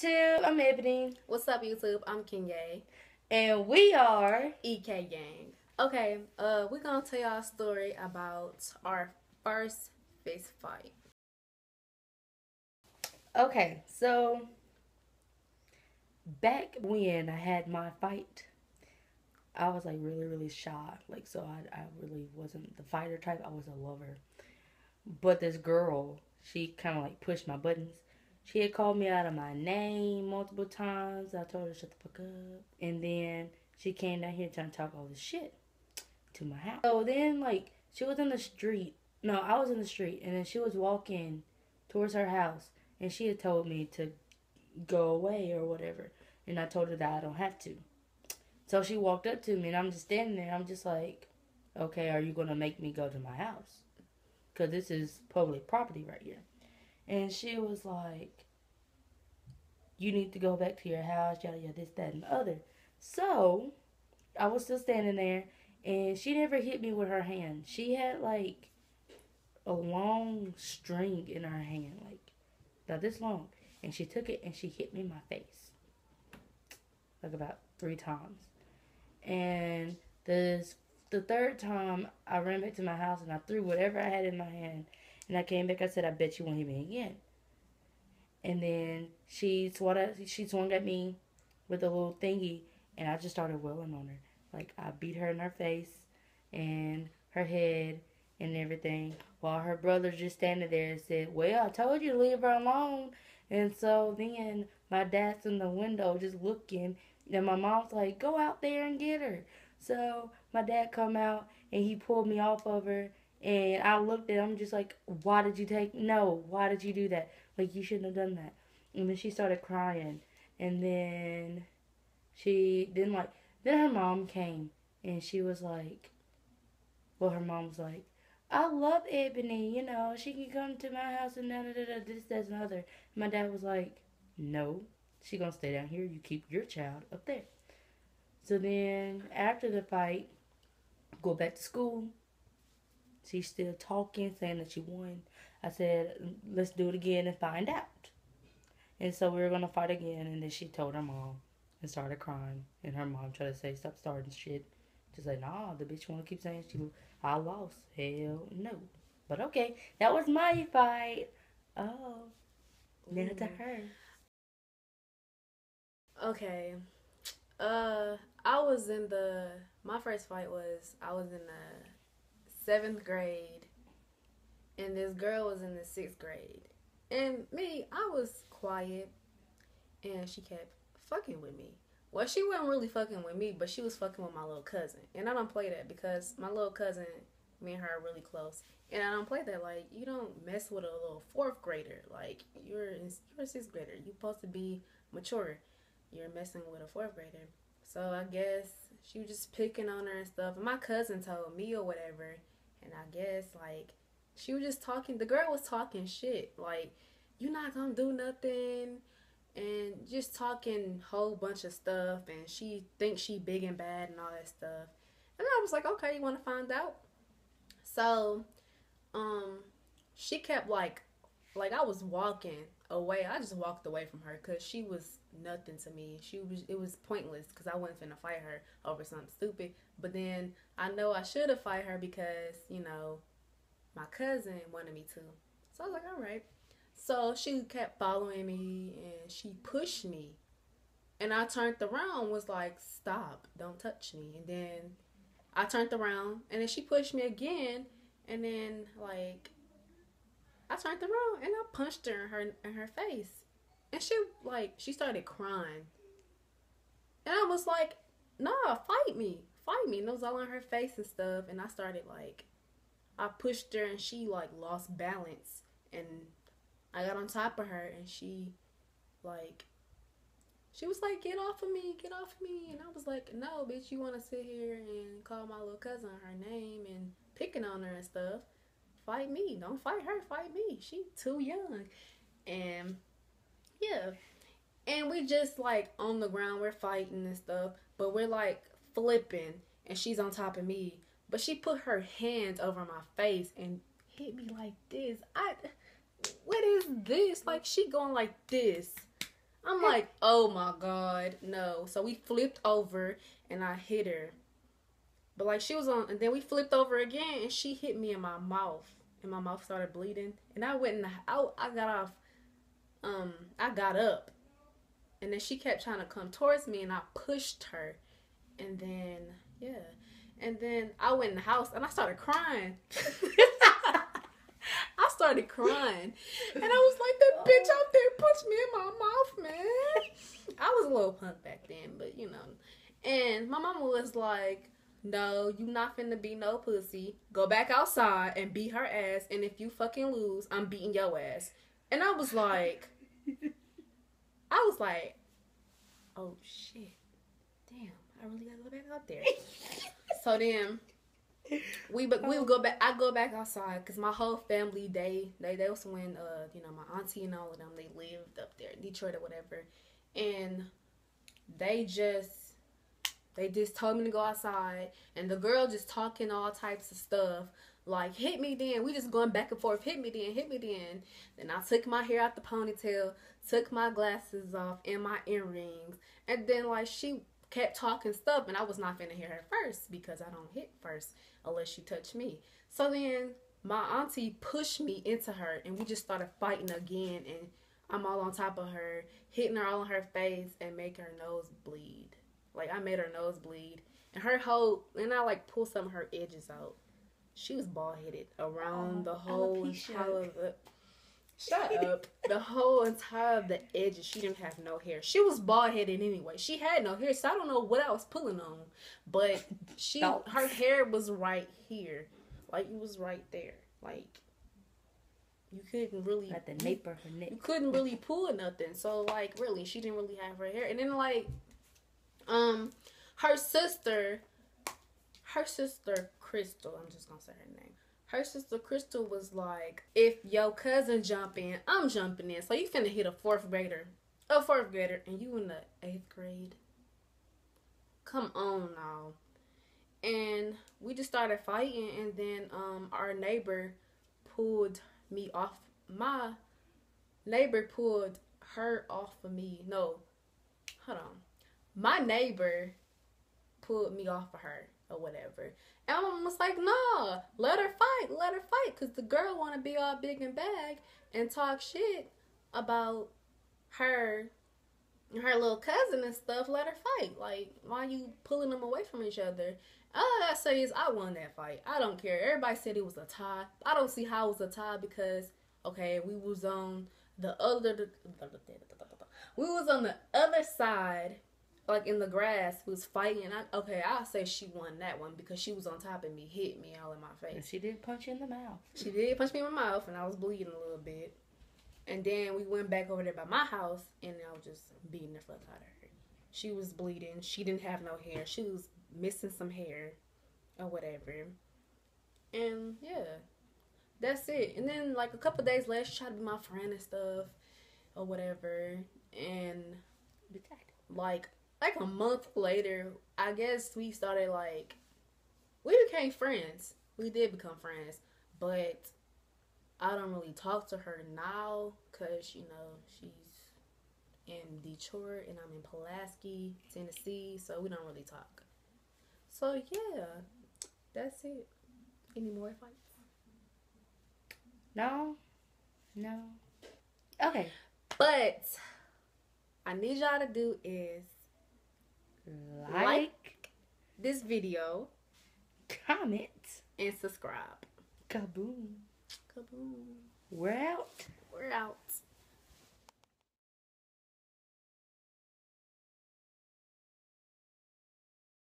YouTube? I'm Ebony. What's up, YouTube? I'm Kinye. And we are EK Gang. Okay, we're gonna tell y'all a story about our first fist fight. okay. So back when I had my fight, I was like really shy. I really wasn't the fighter type. I was a lover. But this girl, she kind of like pushed my buttons. She had called me out of my name multiple times. I told her to shut the fuck up. And then she came down here trying to talk all this shit to my house. So then, like, she was in the street. No, I was in the street. And then she was walking towards her house. And she had told me to go away or whatever. And I told her that I don't have to. So she walked up to me and I'm just standing there. I'm just like, okay, are you going to make me go to my house? Because this is public property right here. And she was like, you need to go back to your house, yada yada, this, that, and the other. So I was still standing there, and she never hit me with her hand. She had like a long string in her hand, like about this long. And she took it and she hit me in my face. Like about 3 times. And the third time, I ran back to my house and I threw whatever I had in my hand. And I came back, I said, I bet you won't hit me again. And then she swung at me with a little thingy, and I just started wailing on her. Like, I beat her in her face and her head and everything, while her brother just standing there and said, well, I told you to leave her alone. And so then my dad's in the window just looking, and my mom's like, go out there and get her. So my dad come out, and he pulled me off of her, and I looked at him just like, why did you do that? Like, you shouldn't have done that. And then she started crying. And then then her mom came. And she was like, her mom was like, I love Ebony. You know, she can come to my house and this, that, and the other. And my dad was like, no, she gonna stay down here. You keep your child up there. So then, after the fight, go back to school. She's still talking, saying that she won. I said, let's do it again and find out. And so we were going to fight again. And then she told her mom and started crying. And her mom tried to say, stop starting shit. She's like, nah, the bitch want to keep saying I lost. Hell no. But okay, that was my fight. Oh, now to her. Okay, I was in my first fight was, I was in the 7th grade, and this girl was in the 6th grade. And me, I was quiet, and she kept fucking with me. Well, she wasn't really fucking with me, but she was fucking with my little cousin. And I don't play that because my little cousin, me and her are really close. And I don't play that. Like, you don't mess with a little 4th grader. Like, you're a 6th grader. You're supposed to be mature. You're messing with a 4th grader. So I guess she was just picking on her and stuff. And my cousin told me or whatever. And I guess, like, she was just talking. The girl was talking shit. Like, you're not gonna do nothing. And just talking whole bunch of stuff. And she thinks she big and bad and all that stuff. And I was like, okay, you want to find out? So, she kept like I was walking away. I just walked away from her because she was nothing to me. It was pointless because I wasn't finna fight her over something stupid. But then I know I should have fight her because, you know, my cousin wanted me to. So I was like, all right. So she kept following me and she pushed me. And I turned around, was like, stop, don't touch me. And then I turned around and then she pushed me again. And then, like, I turned around and I punched her in her face. And she started crying. And I was like, nah, fight me. Fight me. And it was all on her face and stuff. And I started, like, I pushed her and she, like, lost balance. And I got on top of her and she was like, get off of me, get off of me. And I was like, no, bitch, you want to sit here and call my little cousin her name and picking on her and stuff. Fight me. Don't fight her, fight me. She too young. And, yeah. And we just, like, on the ground, we're fighting and stuff. But we're, like, flipping. And she's on top of me. But she put her hands over my face and hit me like this. What is this? Like, she going like this. I'm like, oh my God, no. So we flipped over and I hit her. But like she was on, and then we flipped over again and she hit me in my mouth. And my mouth started bleeding. And I went in the, I got off, I got up. And then she kept trying to come towards me and I pushed her. And then, yeah. And then I went in the house and I started crying. I started crying. And I was like, that bitch out there punched me in my mouth, man. I was a little punk back then, but you know. And my mama was like, no, you not finna be no pussy. Go back outside and beat her ass. And if you fucking lose, I'm beating your ass. And I was like, oh shit. Damn, I really gotta go back out there. So then we would go back. I go back outside because my whole family they was when you know, my auntie and all of them, they lived up there in Detroit or whatever, and they just told me to go outside, and the girl just talking all types of stuff like, hit me then. We just going back and forth, hit me then. Then I took my hair out the ponytail, took my glasses off and my earrings, and then like she kept talking stuff, and I was not finna hear her first because I don't hit first unless she touched me. So then my auntie pushed me into her, and we just started fighting again, and I'm all on top of her, hitting her all in her face and making her nose bleed. Like, I made her nose bleed, and and I like pulled some of her edges out. She was bald-headed around the whole entire of the... Shut up. The whole entire of the edges. She didn't have no hair. She was bald-headed anyway. She had no hair, so I don't know what I was pulling on. But her hair was right here. Like, it was right there. Like, you couldn't really... At the nape of her neck. You couldn't really pull nothing. So, like, really, she didn't really have her hair. And then, like, her sister, Crystal, I'm just gonna say her name. Her sister Crystal was like, if your cousin jump in, I'm jumping in. So you finna hit a fourth grader, and you in the 8th grade. Come on now. And we just started fighting, and then our neighbor pulled me off. My neighbor pulled her off of me. No, hold on. My neighbor pulled me off of her or whatever. And my mom was like, nah, let her fight. Because the girl want to be all big and bad and talk shit about her little cousin and stuff. Let her fight. Like, why are you pulling them away from each other? All I gotta say is I won that fight. I don't care. Everybody said it was a tie. I don't see how it was a tie because, okay, we was on the other side, like in the grass, was fighting. I'll say she won that one because she was on top of me, hit me all in my face. And she did punch you in the mouth. She did punch me in my mouth, and I was bleeding a little bit. And then we went back over there by my house, and I was just beating the fuck out of her. She was bleeding. She didn't have no hair. She was missing some hair or whatever. And yeah, that's it. And then like a couple days later, she tried to be my friend and stuff or whatever. And like a month later, I guess we started like, we became friends. We did become friends, but I don't really talk to her now because, you know, she's in Detroit and I'm in Pulaski, Tennessee, so we don't really talk. So yeah, that's it. Any more fights? No. Okay. But I need y'all to do is like this video, comment, and subscribe. Kaboom. Kaboom. We're out. We're out.